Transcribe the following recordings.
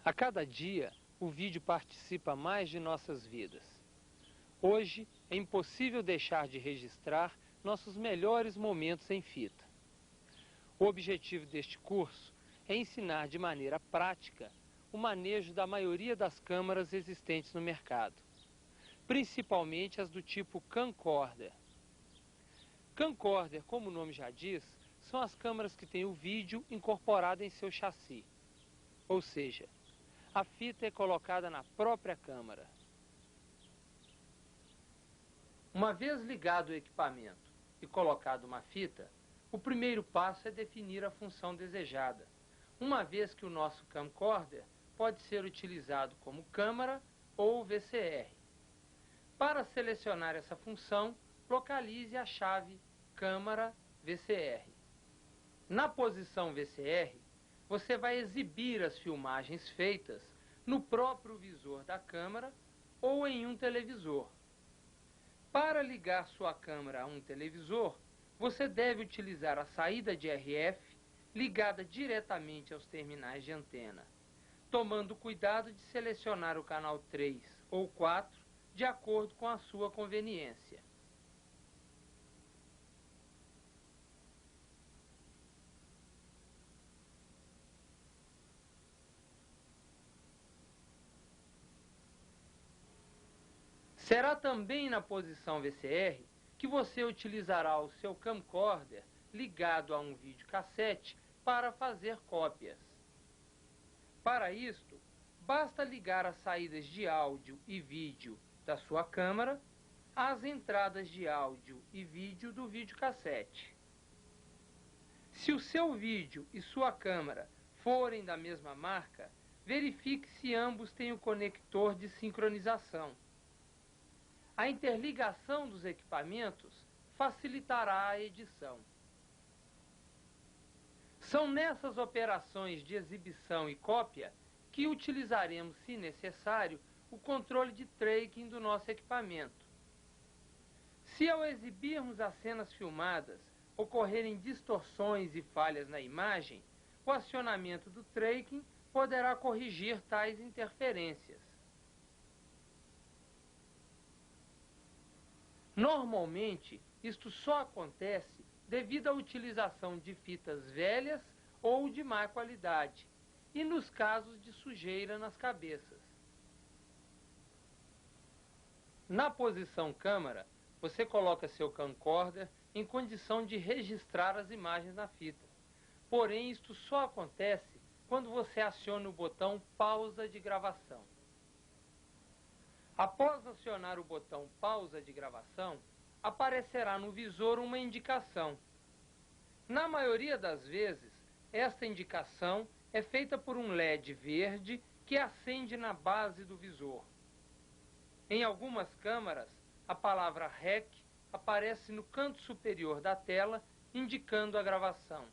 A cada dia, o vídeo participa mais de nossas vidas. Hoje, é impossível deixar de registrar nossos melhores momentos em fita. O objetivo deste curso é ensinar de maneira prática o manejo da maioria das câmeras existentes no mercado, principalmente as do tipo camcorder. Camcorder, como o nome já diz, são as câmeras que têm o vídeo incorporado em seu chassi, ou seja, a fita é colocada na própria câmera. Uma vez ligado o equipamento e colocado uma fita, o primeiro passo é definir a função desejada, uma vez que o nosso camcorder pode ser utilizado como câmera ou VCR. Para selecionar essa função, localize a chave câmera VCR. Na posição VCR, você vai exibir as filmagens feitas no próprio visor da câmera ou em um televisor. Para ligar sua câmera a um televisor, você deve utilizar a saída de RF ligada diretamente aos terminais de antena, tomando cuidado de selecionar o canal 3 ou 4 de acordo com a sua conveniência. Será também na posição VCR que você utilizará o seu camcorder ligado a um videocassete para fazer cópias. Para isto, basta ligar as saídas de áudio e vídeo da sua câmera às entradas de áudio e vídeo do videocassete. Se o seu vídeo e sua câmera forem da mesma marca, verifique se ambos têm o conector de sincronização. A interligação dos equipamentos facilitará a edição. São nessas operações de exibição e cópia que utilizaremos, se necessário, o controle de tracking do nosso equipamento. Se ao exibirmos as cenas filmadas ocorrerem distorções e falhas na imagem, o acionamento do tracking poderá corrigir tais interferências. Normalmente, isto só acontece devido à utilização de fitas velhas ou de má qualidade, e nos casos de sujeira nas cabeças. Na posição câmera, você coloca seu camcorder em condição de registrar as imagens na fita. Porém, isto só acontece quando você aciona o botão pausa de gravação. Após acionar o botão pausa de gravação, aparecerá no visor uma indicação. Na maioria das vezes, esta indicação é feita por um LED verde que acende na base do visor. Em algumas câmeras, a palavra REC aparece no canto superior da tela, indicando a gravação.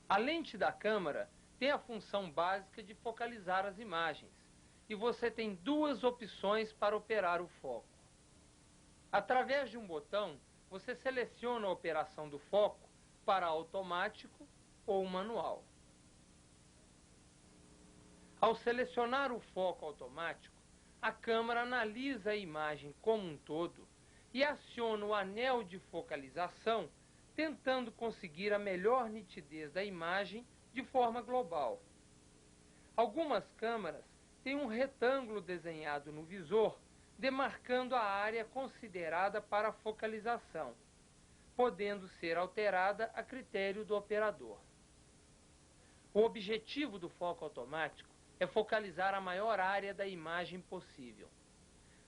A lente da câmera tem a função básica de focalizar as imagens, e você tem duas opções para operar o foco. Através de um botão, você seleciona a operação do foco para automático ou manual. Ao selecionar o foco automático, a câmera analisa a imagem como um todo e aciona o anel de focalização, tentando conseguir a melhor nitidez da imagem de forma global. Algumas câmeras têm um retângulo desenhado no visor, demarcando a área considerada para focalização, podendo ser alterada a critério do operador. O objetivo do foco automático é focalizar a maior área da imagem possível.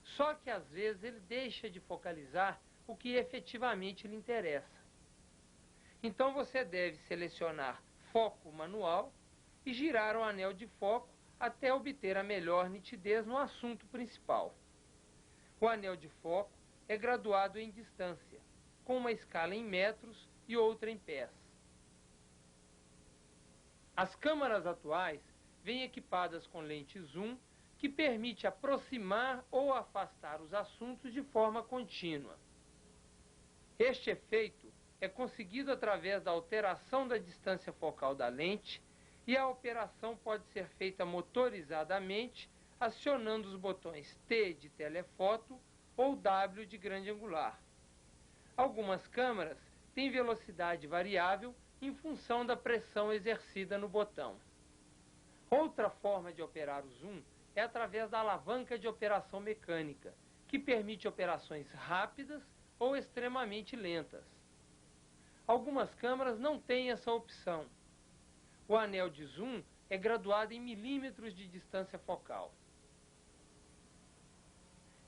Só que às vezes ele deixa de focalizar o que efetivamente lhe interessa. Então você deve selecionar foco manual e girar o anel de foco até obter a melhor nitidez no assunto principal. O anel de foco é graduado em distância, com uma escala em metros e outra em pés. As câmeras atuais vêm equipadas com lente zoom, que permite aproximar ou afastar os assuntos de forma contínua. Este efeito é conseguido através da alteração da distância focal da lente e a operação pode ser feita motorizadamente, acionando os botões T de telefoto ou W de grande angular. Algumas câmeras têm velocidade variável em função da pressão exercida no botão. Outra forma de operar o zoom é através da alavanca de operação mecânica, que permite operações rápidas ou extremamente lentas. Algumas câmeras não têm essa opção. O anel de zoom é graduado em milímetros de distância focal.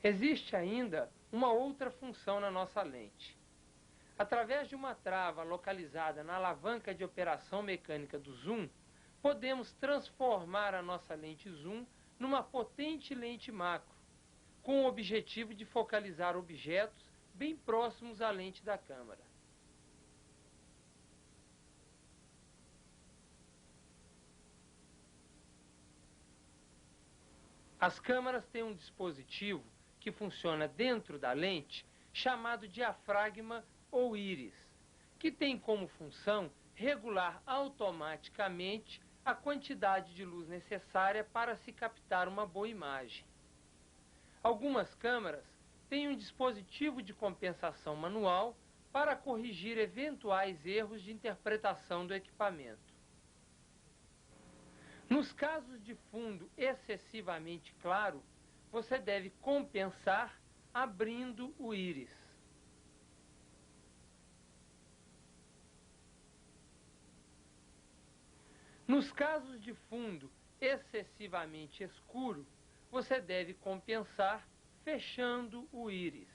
Existe ainda uma outra função na nossa lente. Através de uma trava localizada na alavanca de operação mecânica do zoom, podemos transformar a nossa lente zoom numa potente lente macro, com o objetivo de focalizar objetos bem próximos à lente da câmera. As câmeras têm um dispositivo que funciona dentro da lente, chamado diafragma ou íris, que tem como função regular automaticamente a quantidade de luz necessária para se captar uma boa imagem. Algumas câmeras têm um dispositivo de compensação manual para corrigir eventuais erros de interpretação do equipamento. Nos casos de fundo excessivamente claro, você deve compensar abrindo o íris. Nos casos de fundo excessivamente escuro, você deve compensar fechando o íris.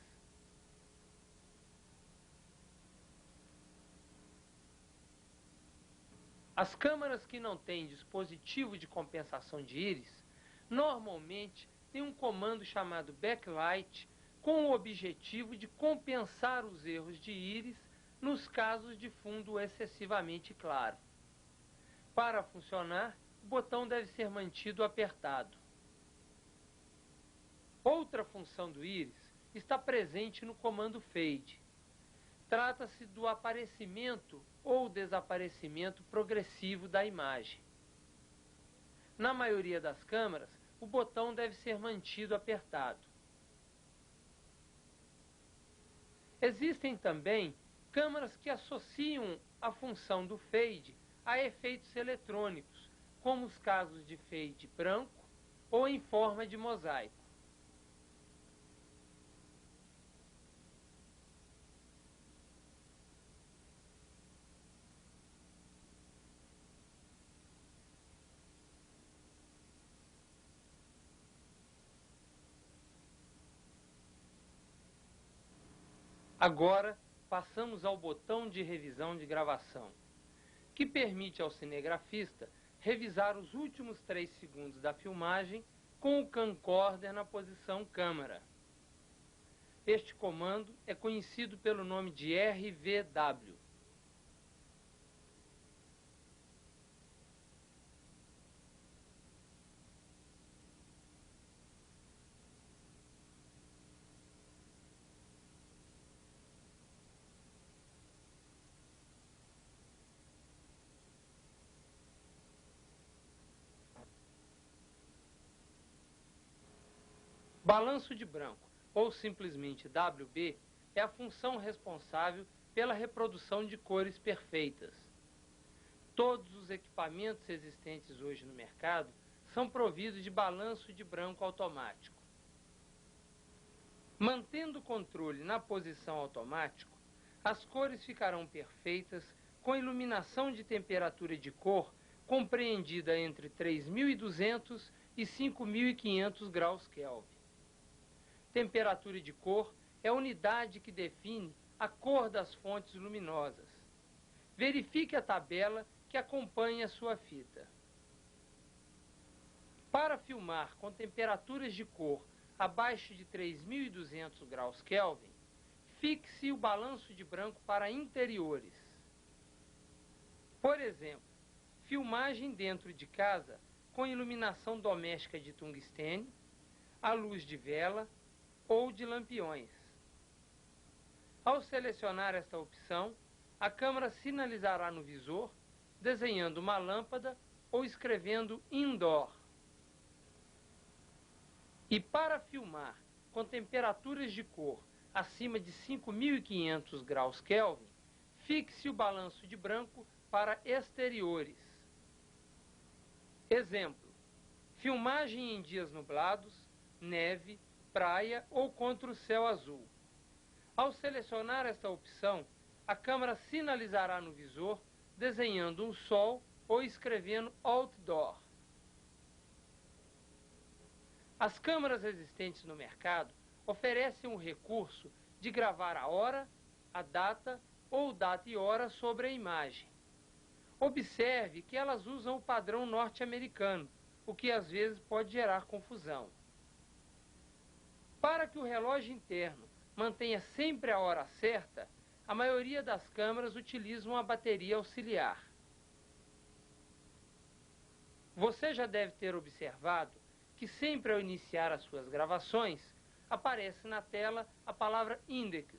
As câmeras que não têm dispositivo de compensação de íris, normalmente têm um comando chamado backlight, com o objetivo de compensar os erros de íris nos casos de fundo excessivamente claro. Para funcionar, o botão deve ser mantido apertado. Outra função do íris está presente no comando fade. Trata-se do aparecimento ou desaparecimento progressivo da imagem. Na maioria das câmeras, o botão deve ser mantido apertado. Existem também câmeras que associam a função do fade a efeitos eletrônicos, como os casos de fade branco ou em forma de mosaico. Agora, passamos ao botão de revisão de gravação, que permite ao cinegrafista revisar os últimos 3 segundos da filmagem com o camcorder na posição câmera. Este comando é conhecido pelo nome de RVW. Balanço de branco, ou simplesmente WB, é a função responsável pela reprodução de cores perfeitas. Todos os equipamentos existentes hoje no mercado são providos de balanço de branco automático. Mantendo o controle na posição automático, as cores ficarão perfeitas com iluminação de temperatura de cor compreendida entre 3.200 e 5.500 graus Kelvin. Temperatura de cor é a unidade que define a cor das fontes luminosas. Verifique a tabela que acompanha a sua fita. Para filmar com temperaturas de cor abaixo de 3.200 graus Kelvin, fixe o balanço de branco para interiores. Por exemplo, filmagem dentro de casa com iluminação doméstica de tungstênio, à luz de vela ou de lampiões. Ao selecionar esta opção, a câmera sinalizará no visor, desenhando uma lâmpada ou escrevendo indoor. E para filmar com temperaturas de cor acima de 5.500 graus Kelvin, fixe o balanço de branco para exteriores. Exemplo: filmagem em dias nublados, neve, praia ou contra o céu azul. Ao selecionar esta opção, a câmera sinalizará no visor desenhando um sol ou escrevendo outdoor. As câmeras existentes no mercado oferecem o recurso de gravar a hora, a data ou data e hora sobre a imagem. Observe que elas usam o padrão norte-americano, o que às vezes pode gerar confusão. Para que o relógio interno mantenha sempre a hora certa, a maioria das câmeras utilizam a bateria auxiliar. Você já deve ter observado que sempre ao iniciar as suas gravações, aparece na tela a palavra index.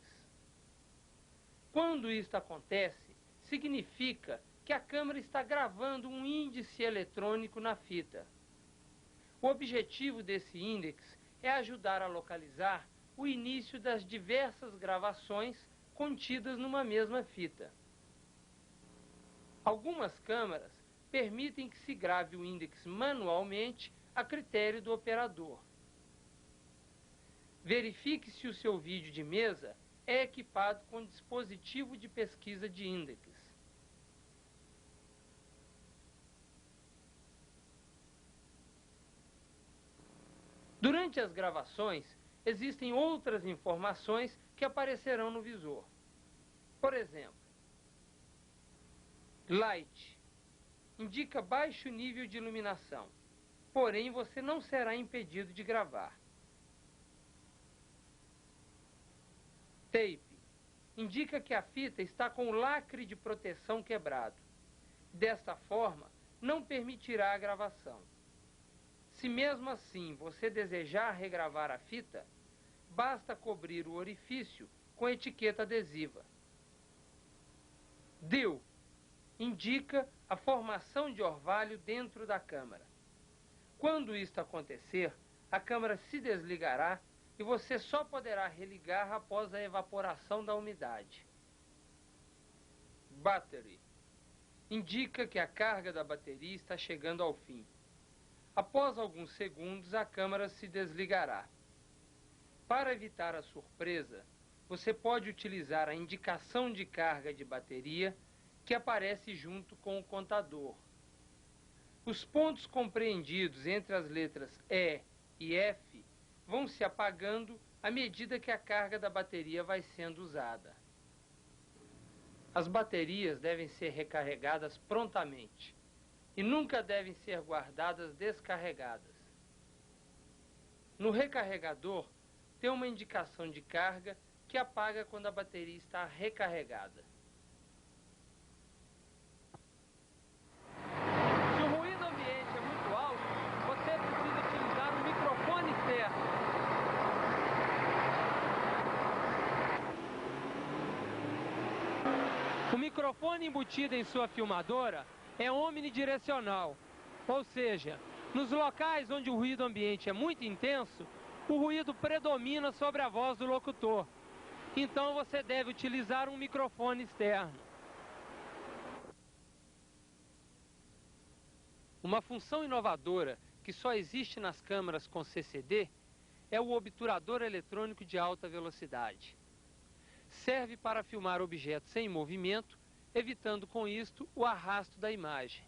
Quando isto acontece, significa que a câmera está gravando um índice eletrônico na fita. O objetivo desse índex é ajudar a localizar o início das diversas gravações contidas numa mesma fita. Algumas câmeras permitem que se grave o índex manualmente a critério do operador. Verifique se o seu vídeo de mesa é equipado com dispositivo de pesquisa de índex. Durante as gravações, existem outras informações que aparecerão no visor. Por exemplo, Light indica baixo nível de iluminação, porém você não será impedido de gravar. Tape indica que a fita está com o lacre de proteção quebrado. Desta forma, não permitirá a gravação. Se mesmo assim você desejar regravar a fita, basta cobrir o orifício com etiqueta adesiva. DIL indica a formação de orvalho dentro da câmera. Quando isto acontecer, a câmera se desligará e você só poderá religar após a evaporação da umidade. Battery indica que a carga da bateria está chegando ao fim. Após alguns segundos, a câmera se desligará. Para evitar a surpresa, você pode utilizar a indicação de carga de bateria que aparece junto com o contador. Os pontos compreendidos entre as letras E e F vão se apagando à medida que a carga da bateria vai sendo usada. As baterias devem ser recarregadas prontamente e nunca devem ser guardadas descarregadas. No recarregador, tem uma indicação de carga que apaga quando a bateria está recarregada. Se o ruído ambiente é muito alto, você precisa utilizar um microfone externo. O microfone embutido em sua filmadora é omnidirecional, ou seja, nos locais onde o ruído ambiente é muito intenso, o ruído predomina sobre a voz do locutor. Então você deve utilizar um microfone externo. Uma função inovadora que só existe nas câmeras com CCD é o obturador eletrônico de alta velocidade. Serve para filmar objetos em movimento, evitando com isto o arrasto da imagem.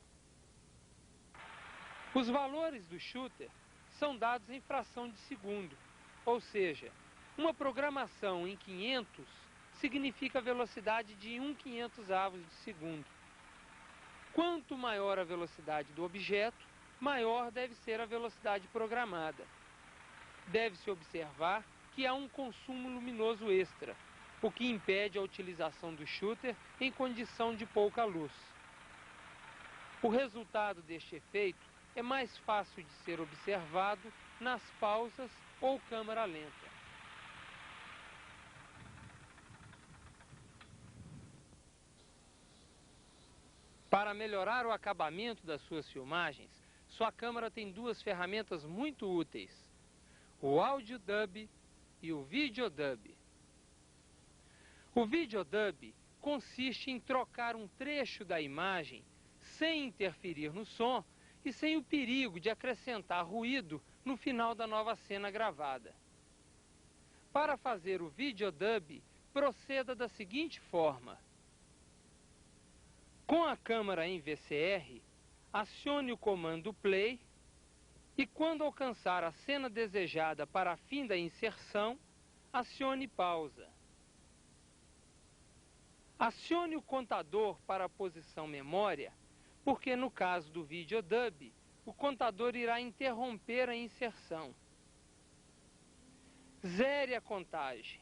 Os valores do shooter são dados em fração de segundo, ou seja, uma programação em 500 significa a velocidade de 1/500º de segundo. Quanto maior a velocidade do objeto, maior deve ser a velocidade programada. Deve-se observar que há um consumo luminoso extra, o que impede a utilização do shooter em condição de pouca luz. O resultado deste efeito é mais fácil de ser observado nas pausas ou câmera lenta. Para melhorar o acabamento das suas filmagens, sua câmera tem duas ferramentas muito úteis: o Audio Dub e o Video Dub. O Video Dub consiste em trocar um trecho da imagem sem interferir no som e sem o perigo de acrescentar ruído no final da nova cena gravada. Para fazer o Video Dub, proceda da seguinte forma: com a câmera em VCR, acione o comando Play e, quando alcançar a cena desejada para fim da inserção, acione Pausa. Acione o contador para a posição memória, porque no caso do Video Dub, o contador irá interromper a inserção. Zere a contagem.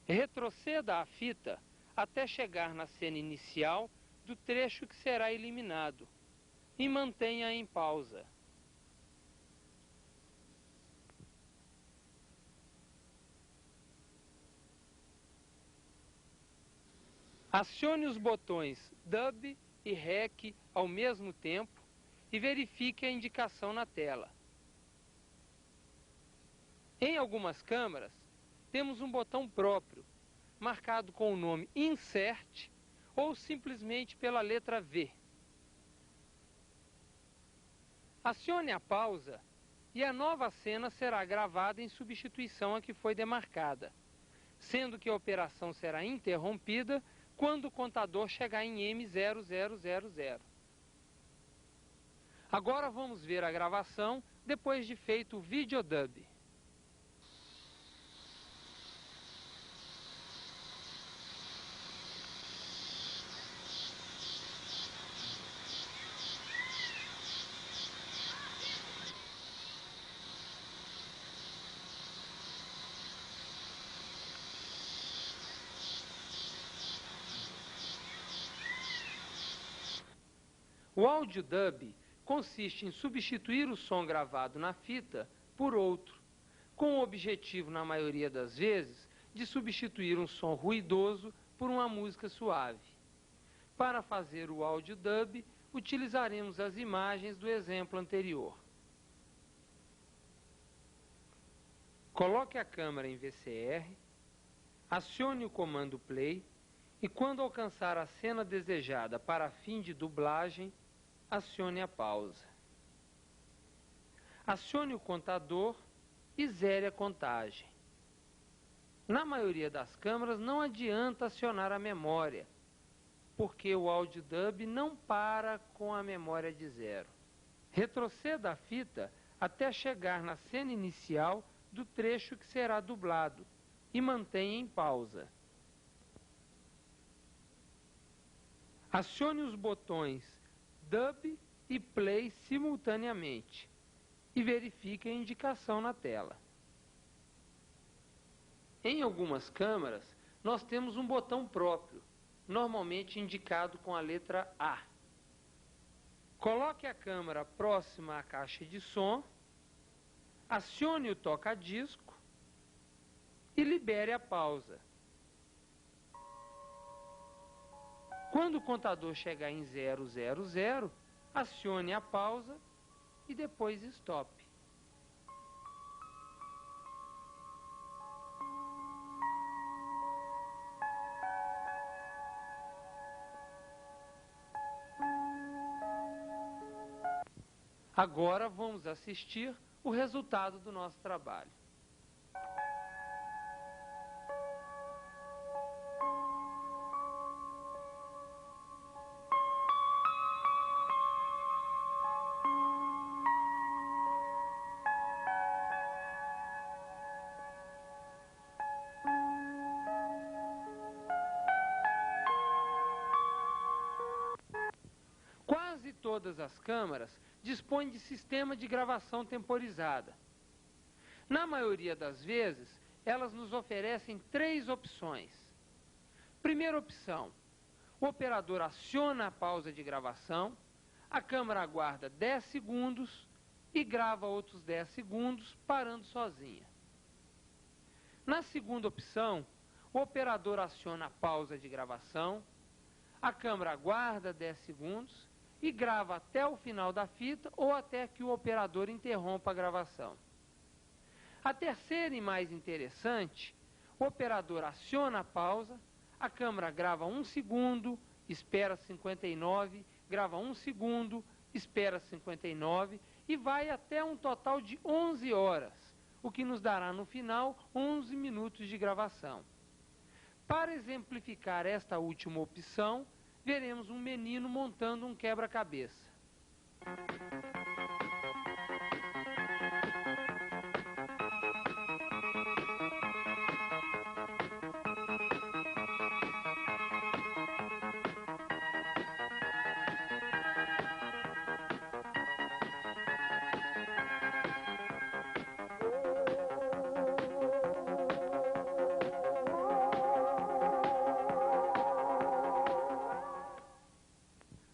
Retroceda a fita até chegar na cena inicial do trecho que será eliminado e mantenha em pausa. Acione os botões Dub e Rec ao mesmo tempo e verifique a indicação na tela. Em algumas câmeras, temos um botão próprio, marcado com o nome Insert ou simplesmente pela letra V. Acione a pausa e a nova cena será gravada em substituição à que foi demarcada, sendo que a operação será interrompida quando o contador chegar em M0000. Agora vamos ver a gravação depois de feito o Video Dub. O Audio Dub consiste em substituir o som gravado na fita por outro, com o objetivo, na maioria das vezes, de substituir um som ruidoso por uma música suave. Para fazer o Audio Dub, utilizaremos as imagens do exemplo anterior. Coloque a câmera em VCR, acione o comando Play e, quando alcançar a cena desejada para fim de dublagem, acione a pausa. Acione o contador e zere a contagem. Na maioria das câmeras não adianta acionar a memória, porque o Audio Dub não para com a memória de zero. Retroceda a fita até chegar na cena inicial do trecho que será dublado e mantenha em pausa. Acione os botões Dub e Play simultaneamente e verifique a indicação na tela. Em algumas câmeras, nós temos um botão próprio, normalmente indicado com a letra A. Coloque a câmera próxima à caixa de som, acione o toca-disco e libere a pausa. Quando o contador chegar em 000, acione a pausa e depois stop. Agora vamos assistir o resultado do nosso trabalho. Quase todas as câmeras dispõem de sistema de gravação temporizada. Na maioria das vezes, elas nos oferecem três opções. Primeira opção: o operador aciona a pausa de gravação, a câmera aguarda 10 segundos e grava outros 10 segundos, parando sozinha. Na segunda opção, o operador aciona a pausa de gravação, a câmera aguarda 10 segundos e grava até o final da fita ou até que o operador interrompa a gravação. A terceira e mais interessante, o operador aciona a pausa, a câmera grava 1 segundo, espera 59, grava 1 segundo, espera 59 e vai até um total de 11 horas, o que nos dará no final 11 minutos de gravação. Para exemplificar esta última opção, veremos um menino montando um quebra-cabeça.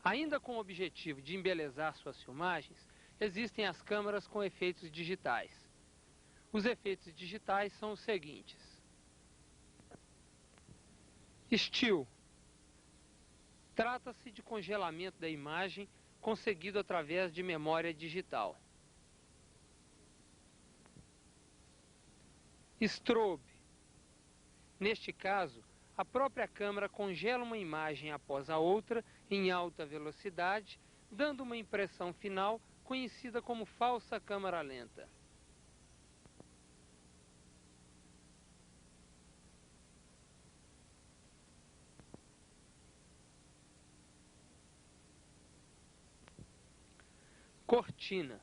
Ainda com o objetivo de embelezar suas filmagens, existem as câmeras com efeitos digitais. Os efeitos digitais são os seguintes. Still. Trata-se de congelamento da imagem conseguido através de memória digital. Strobe. Neste caso, a própria câmera congela uma imagem após a outra em alta velocidade, dando uma impressão final conhecida como falsa câmera lenta. Cortina.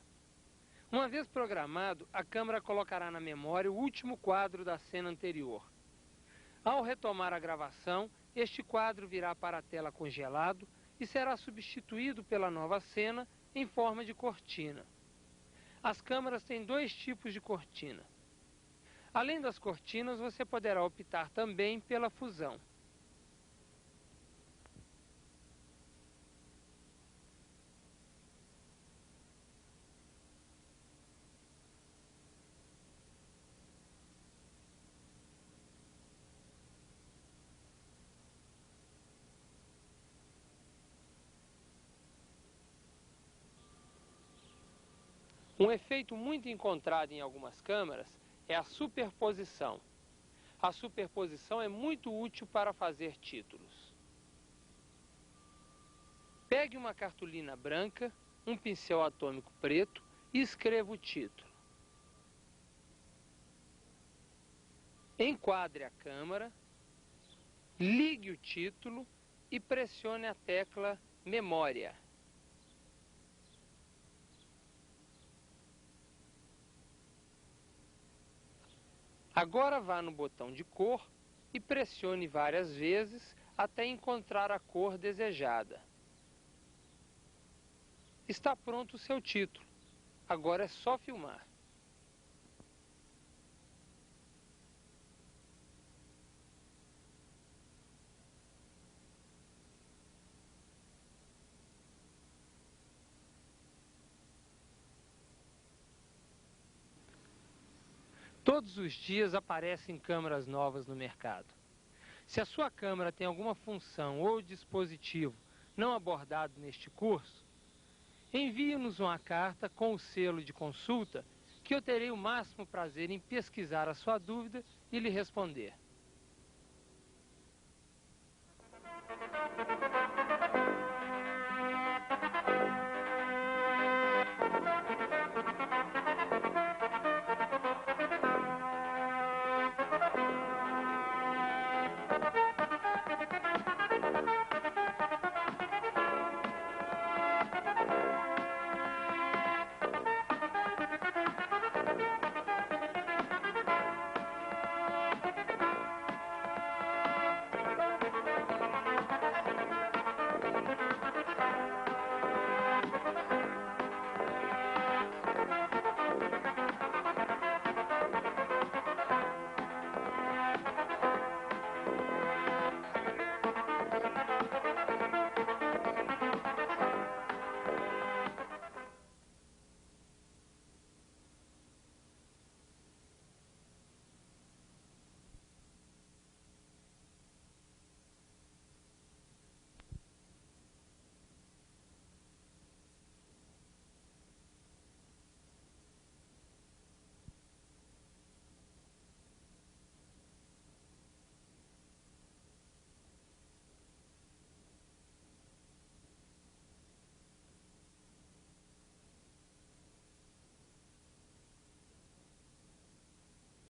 Uma vez programado, a câmera colocará na memória o último quadro da cena anterior. Ao retomar a gravação, este quadro virá para a tela congelado e será substituído pela nova cena em forma de cortina. As câmeras têm 2 tipos de cortina. Além das cortinas, você poderá optar também pela fusão. Um efeito muito encontrado em algumas câmeras é a superposição. A superposição é muito útil para fazer títulos. Pegue uma cartolina branca, um pincel atômico preto e escreva o título. Enquadre a câmera, ligue o título e pressione a tecla Memória. Agora vá no botão de cor e pressione várias vezes até encontrar a cor desejada. Está pronto o seu título. Agora é só filmar. Todos os dias aparecem câmeras novas no mercado. Se a sua câmera tem alguma função ou dispositivo não abordado neste curso, envie-nos uma carta com o selo de consulta que eu terei o máximo prazer em pesquisar a sua dúvida e lhe responder.